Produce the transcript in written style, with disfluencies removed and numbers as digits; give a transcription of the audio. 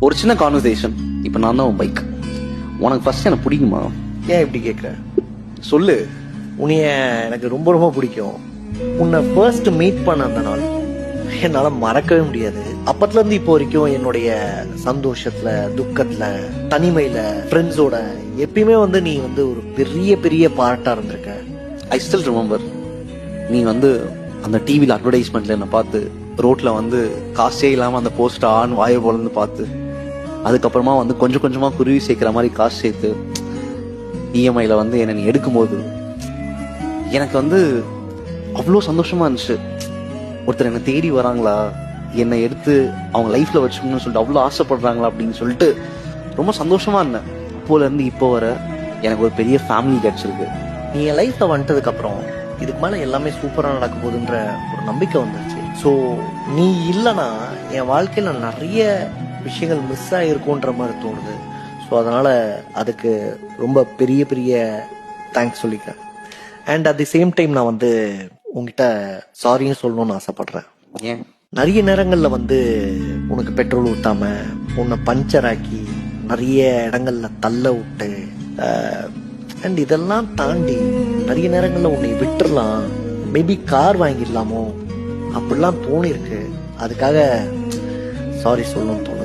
ஒரு சின்ன கான்வர்சேஷன். இப்போ நான் தான் உன் பைக். உனக்கு ஃபர்ஸ்ட் எனக்கு பிடிக்குமா? ஏன் இப்படி கேட்குற? சொல்லு. உன்னைய எனக்கு ரொம்ப ரொம்ப பிடிக்கும். உன்னை ஃபர்ஸ்ட் மீட் பண்ண அந்த நாள் என்னால மறக்கவே முடியாது. அப்பத்துல இருந்து இப்போ வரைக்கும் என்னுடைய சந்தோஷத்துல, துக்கத்துல, தனிமையில, ஃப்ரெண்ட்ஸோட எப்பயுமே நீ ஒரு பெரிய பெரிய பார்ட்டா இருந்திருக்க. I still remember. நீ அந்த டிவியில் அட்வர்டைஸ்மெண்ட்ல என்ன பார்த்து, ரோட்ல காசே இல்லாம அந்த போஸ்ட் ஆன் வாய போலன்னு பார்த்து, அதுக்கப்புறமா கொஞ்சம் கொஞ்சமா குருவி சேர்க்கிற மாதிரி காசு சேர்த்து இஎம்ஐல என்னை நீ எடுக்கும்போது எனக்கு அவ்வளோ சந்தோஷமா இருந்துச்சு. ஒருத்தர் என்னை தேடி வராங்களா, என்னை எடுத்து அவங்க லைஃப்ல வச்சுக்கணும்னு சொல்லிட்டு அவ்வளோ ஆசைப்படுறாங்களா அப்படின்னு சொல்லிட்டு ரொம்ப சந்தோஷமா இருந்தேன். அப்போல இருந்து இப்போ வர எனக்கு ஒரு பெரிய ஃபேமிலி கிடைச்சிருக்கு. நீ என் லைஃப்ல வந்துட்டதுக்கு அப்புறம் இதுக்கு மேல எல்லாமே சூப்பரா நடக்க போகுதுன்ற ஒரு நம்பிக்கை வந்துருச்சு. ஸோ நீ இல்லைன்னா என் வாழ்க்கையில நிறைய விஷயங்கள் மிஸ் ஆகிருக்குன்ற மாதிரி தோணுது. ஸோ அதனால அதுக்கு ரொம்ப பெரிய பெரிய தேங்க்ஸ் சொல்லிக்கிறேன். And at the same time நான் உங்ககிட்ட சாரியும் சொல்லணும்னு ஆசைப்படுறேன். ஏன்? நிறைய நேரங்கள்ல உனக்கு பெட்ரோல் ஊத்தாம, உன்னை பஞ்சர் ஆக்கி, நிறைய இடங்கள்ல தள்ள விட்டு, அண்ட் இதெல்லாம் தாண்டி நிறைய நேரங்கள்ல உன்னை விட்டுறலாம், மேபி கார் வாங்கிடலாமோ அப்படிலாம் தோணிருக்கு. அதுக்காக சாரி சொல்லணும்னு தோணுது.